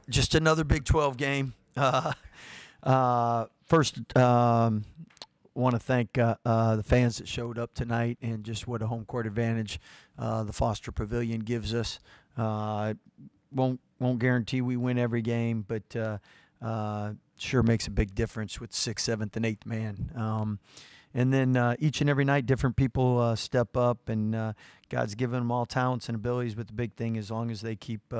Just another Big 12 game. First, want to thank the fans that showed up tonight and just what a home court advantage the Foster Pavilion gives us. Won't guarantee we win every game, but sure makes a big difference with 6th, 7th, and 8th man. And then each and every night, different people step up, and God's given them all talents and abilities. But the big thing, as long as they keep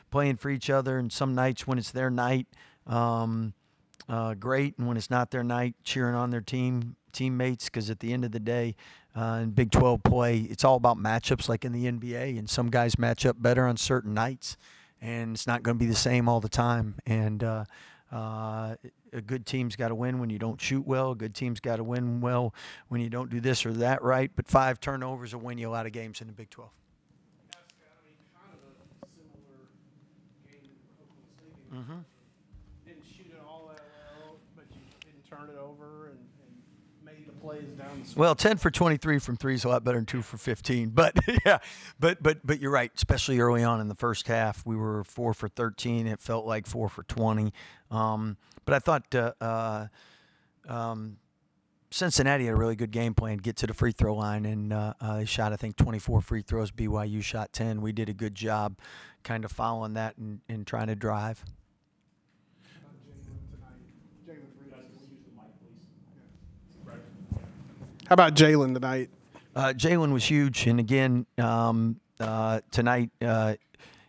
playing for each other, and some nights when it's their night, great, and when it's not their night, cheering on their teammates. Because at the end of the day, in Big 12 play, it's all about matchups, like in the NBA. And some guys match up better on certain nights, and it's not going to be the same all the time. And a good team's got to win when you don't shoot well. A good team's got to win well when you don't do this or that right. But 5 turnovers will win you a lot of games in the Big 12. Kind of a similar game in Oklahoma State. Didn't shoot it all that well, but you didn't turn it over and made the plays down the stretch. Well, 10 for 23 from 3 is a lot better than 2 for 15. But yeah, but you're right. Especially early on in the first half, we were 4 for 13. It felt like 4 for 20. But I thought Cincinnati had a really good game plan, get to the free throw line, and they shot, I think, 24 free throws. BYU shot 10. We did a good job kind of following that and trying to drive. How about Jalen tonight? Jalen was huge, and again, tonight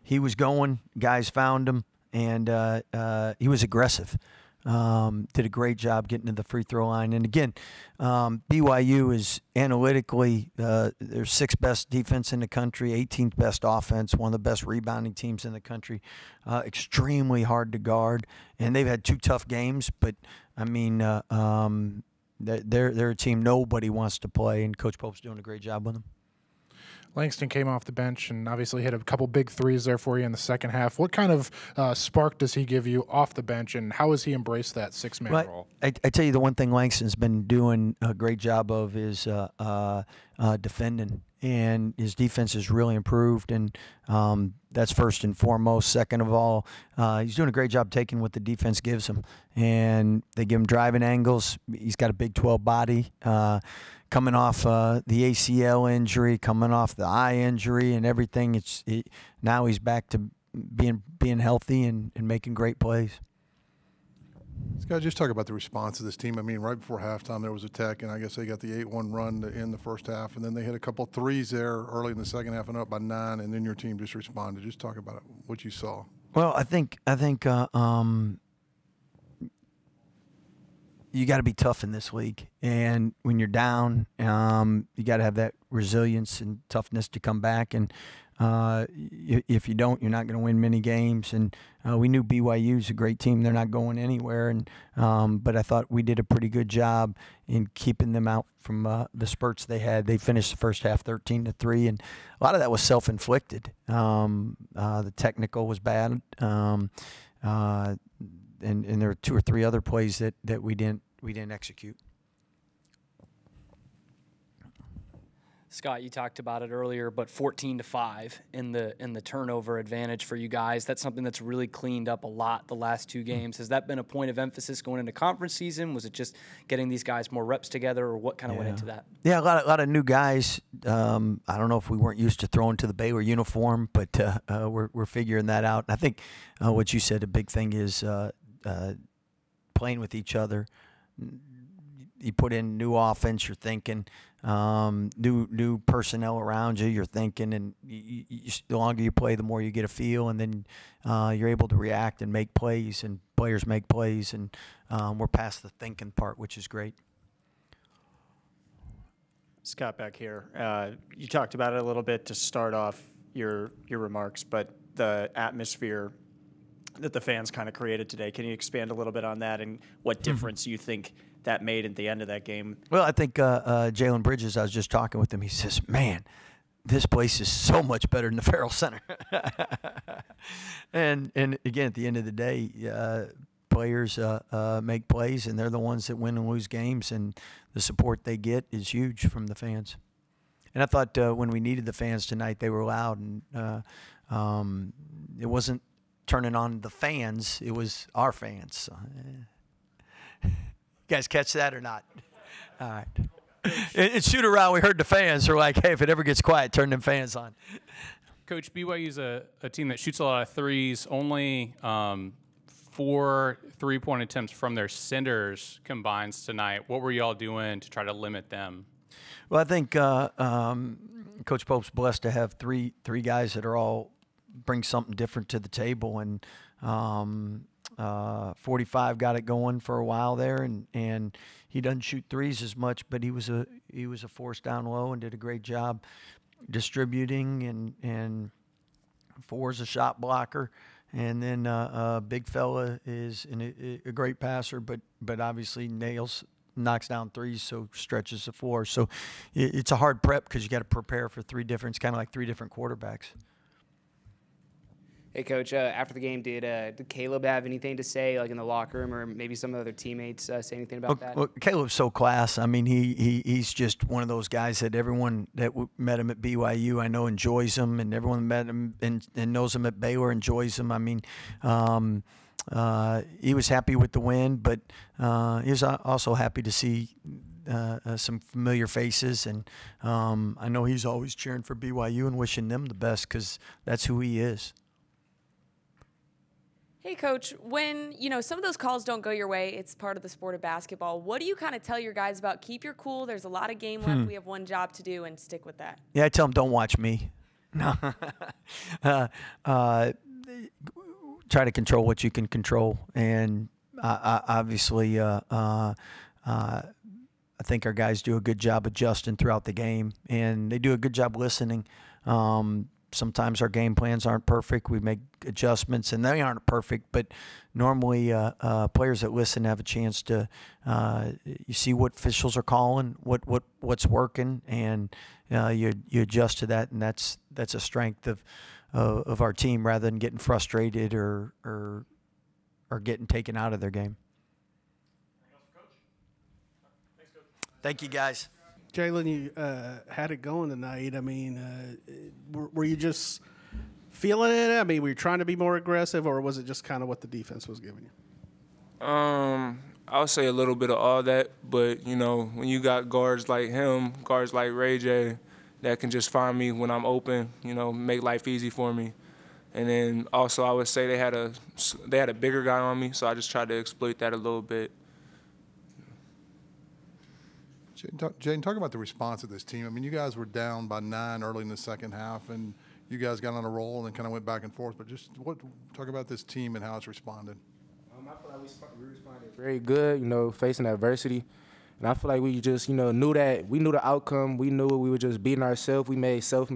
he was going. Guys found him, and he was aggressive. Did a great job getting to the free throw line. And again, BYU is analytically their 6th best defense in the country, 18th best offense, one of the best rebounding teams in the country. Extremely hard to guard, and they've had 2 tough games. But I mean, they're a team nobody wants to play, and Coach Pope's doing a great job with them. Langston came off the bench and obviously hit a couple big threes there for you in the second half. What kind of spark does he give you off the bench, and how has he embraced that 6-man role? I tell you, the one thing Langston's been doing a great job of is defending, and his defense has really improved, and that's first and foremost. Second of all, he's doing a great job taking what the defense gives him, and they give him driving angles. He's got a Big 12 body. Coming off the ACL injury, coming off the eye injury and everything, now he's back to being healthy and making great plays. Scott, just talk about the response of this team. I mean, right before halftime there was a tech, and I guess they got the 8-1 run to end the first half, and then they hit a couple threes there early in the second half and up by 9, and then your team just responded. Just talk about what you saw. Well, I think you got to be tough in this league, and when you're down, you got to have that resilience and toughness to come back. And if you don't, you're not going to win many games. And we knew BYU is a great team; they're not going anywhere. And but I thought we did a pretty good job in keeping them out from the spurts they had. They finished the first half 13-3, and a lot of that was self-inflicted. The technical was bad. And there were 2 or 3 other plays that we didn't execute. Scott, you talked about it earlier, but 14-5 in the turnover advantage for you guys. That's something that's really cleaned up a lot the last 2 games. Has that been a point of emphasis going into conference season? Was it just getting these guys more reps together, or what kind of went into that? Yeah, a lot of new guys. I don't know if we weren't used to throwing to the Baylor uniform, but we're figuring that out. And I think what you said, a big thing is playing with each other. You put in new offense, you're thinking. New personnel around you, you're thinking, and the longer you play, the more you get a feel, and then you're able to react and make plays, and players make plays, and we're past the thinking part, which is great. Scott, back here. You talked about it a little bit to start off your remarks, but the atmosphere that the fans kind of created today, can you expand a little bit on that and what difference you think that made at the end of that game? Well, I think Jalen Bridges, I was just talking with him, he says, man, this place is so much better than the Farrell Center. and again, at the end of the day, players make plays, and they're the ones that win and lose games, and the support they get is huge from the fans. And I thought when we needed the fans tonight, they were loud, and it wasn't turning on the fans. It was our fans. So, You guys catch that or not? All right. In shoot around, we heard the fans were like, hey, if it ever gets quiet, turn them fans on. Coach, BYU's a team that shoots a lot of threes, only 4 3-point attempts from their centers combines tonight. What were y'all doing to try to limit them? Well, I think Coach Pope's blessed to have three guys that are all bring something different to the table, and 45 got it going for a while there, and he doesn't shoot threes as much, but he was a force down low and did a great job distributing, and Four's a shot blocker, and then big fella is a great passer, but obviously knocks down threes, so stretches the floor. So it's a hard prep because you got to prepare for three different. It's kind of like three different quarterbacks. Hey, Coach, after the game, did Caleb have anything to say, like in the locker room, or maybe some of the other teammates say anything about that? Well, Caleb's so class. I mean, he's just one of those guys that everyone that met him at BYU, I know, enjoys him, and everyone met him and knows him at Baylor enjoys him. I mean, he was happy with the win, but he was also happy to see some familiar faces, and I know he's always cheering for BYU and wishing them the best because that's who he is. Hey, Coach, when, some of those calls don't go your way, it's part of the sport of basketball. What do you kind of tell your guys about keep your cool, there's a lot of game left, we have one job to do, and stick with that? Yeah, I tell them don't watch me. No. Try to control what you can control, and obviously I think our guys do a good job adjusting throughout the game, and they do a good job listening. Sometimes our game plans aren't perfect. We make adjustments, and they aren't perfect. But normally, players that listen have a chance to you see what officials are calling, what's working, and you adjust to that, and that's a strength of our team rather than getting frustrated or getting taken out of their game. Thank you, guys. Jalen, you had it going tonight. I mean, were you just feeling it? I mean, were you trying to be more aggressive, or was it just kind of what the defense was giving you? I would say a little bit of all that, but, when you got guards like him, guards like Ray J, that can just find me when I'm open, make life easy for me. And then also I would say they had a bigger guy on me, so I just tried to exploit that a little bit. Jaden, talk about the response of this team. I mean, you guys were down by 9 early in the second half, and you guys got on a roll and then kind of went back and forth. But just talk about this team and how it's responded. I feel like we responded very good, facing adversity. And I feel like we just, knew that we knew the outcome. We knew we were just beating ourselves. We made self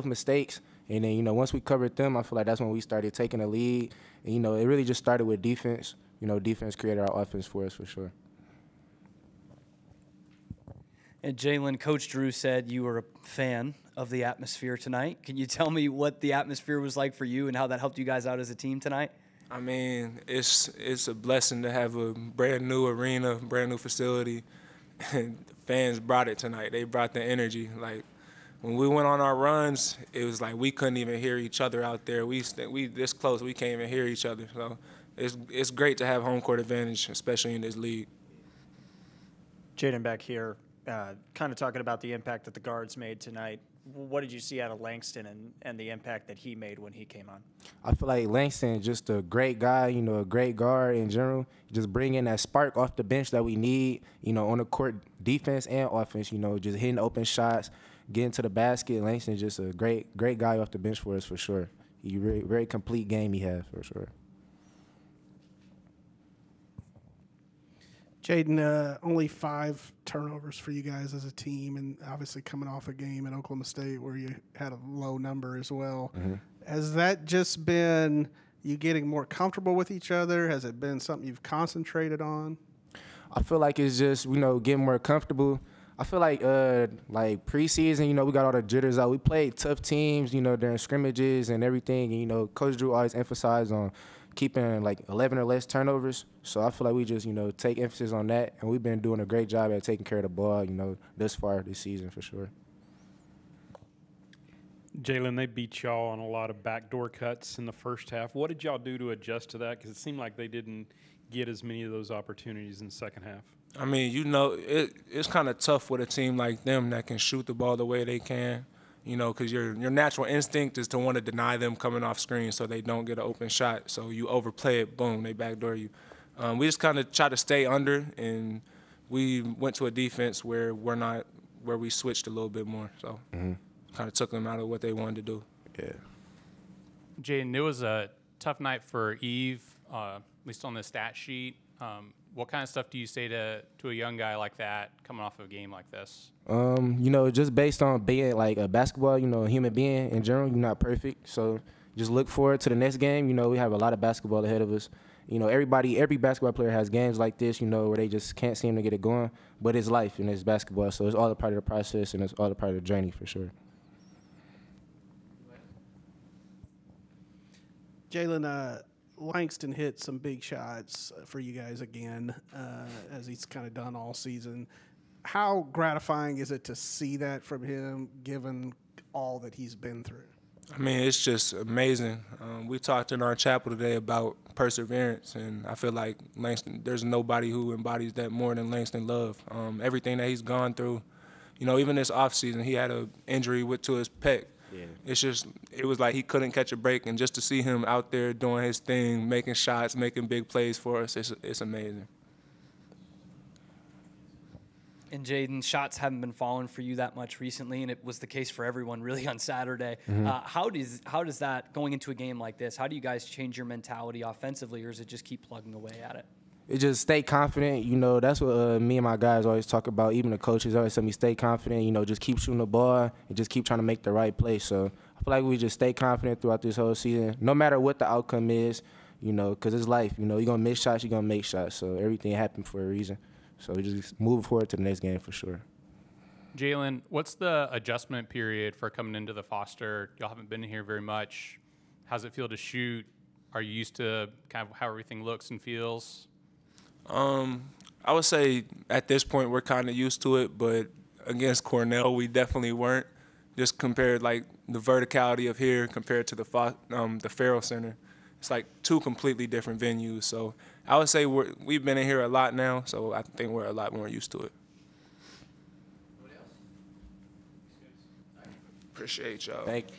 mistakes. And then, once we covered them, I feel like that's when we started taking the lead. And, it really just started with defense. Defense created our offense for us for sure. And Jalen, Coach Drew said you were a fan of the atmosphere tonight. Can you tell me what the atmosphere was like for you and how that helped you guys out as a team tonight? I mean, it's a blessing to have a brand new arena, brand new facility, and the fans brought it tonight. They brought the energy. Like when we went on our runs, it was like we couldn't even hear each other out there. We this close, we can't even hear each other. So it's great to have home court advantage, especially in this league. Jaden back here. Kind of talking about the impact that the guards made tonight. What did you see out of Langston and the impact that he made when he came on? I feel like Langston is just a great guy, a great guard in general. Just bringing that spark off the bench that we need, on the court, defense and offense, just hitting open shots, getting to the basket. Langston is just a great guy off the bench for us for sure. He very complete game he has for sure. Jaden, only 5 turnovers for you guys as a team, and obviously coming off a game in Oklahoma State where you had a low number as well. Mm-hmm. Has that just been you getting more comfortable with each other? Has it been something you've concentrated on? I feel like it's just, getting more comfortable. I feel like preseason, we got all the jitters out. We played tough teams, during scrimmages and everything. And, Coach Drew always emphasized on keeping like 11 or less turnovers. So I feel like we just, take emphasis on that. And we've been doing a great job at taking care of the ball, thus far this season for sure. Jalen, they beat y'all on a lot of backdoor cuts in the first half. What did y'all do to adjust to that? Because it seemed like they didn't get as many of those opportunities in the second half. I mean, it's kind of tough with a team like them that can shoot the ball the way they can, because your natural instinct is to want to deny them coming off screen so they don't get an open shot. So you overplay it, boom, they backdoor you. We just kind of try to stay under, and we went to a defense where we switched a little bit more. So kind of took them out of what they wanted to do. Yeah. Jaden, it was a tough night for Eve, at least on the stat sheet. What kind of stuff do you say to a young guy like that coming off of a game like this? Just based on being like a basketball, a human being in general, you're not perfect. So just look forward to the next game. We have a lot of basketball ahead of us. Every basketball player has games like this, where they just can't seem to get it going. But it's life and it's basketball, so it's all a part of the process and it's all a part of the journey for sure. Jalen, Langston hit some big shots for you guys again, as he's kind of done all season. How gratifying is it to see that from him, given all that he's been through? I mean, it's just amazing. We talked in our chapel today about perseverance, and I feel like Langston, there's nobody who embodies that more than Langston Love. Everything that he's gone through, even this offseason, he had an injury to his pec. Yeah. It was like he couldn't catch a break, and just to see him out there doing his thing, making shots, making big plays for us, it's amazing. And Jaden, shots haven't been falling for you that much recently, and it was the case for everyone really on Saturday. How does that, going into a game like this, how do you guys change your mentality offensively, or does it just keep plugging away at it? It just stay confident. That's what me and my guys always talk about. Even the coaches always tell me stay confident. Just keep shooting the ball and just keep trying to make the right play. So I feel like we just stay confident throughout this whole season, no matter what the outcome is. Because it's life. You're gonna miss shots, you're gonna make shots. So everything happened for a reason. So we just move forward to the next game for sure. Jalen, what's the adjustment period for coming into the Foster? Y'all haven't been here very much. How's it feel to shoot? Are you used to kind of how everything looks and feels? I would say at this point we're kind of used to it, but against Cornell we definitely weren't. Just compared like the verticality of here compared to the Farrell Center, it's like two completely different venues. So I would say we've been in here a lot now, so I think we're a lot more used to it. Appreciate y'all. Thank you.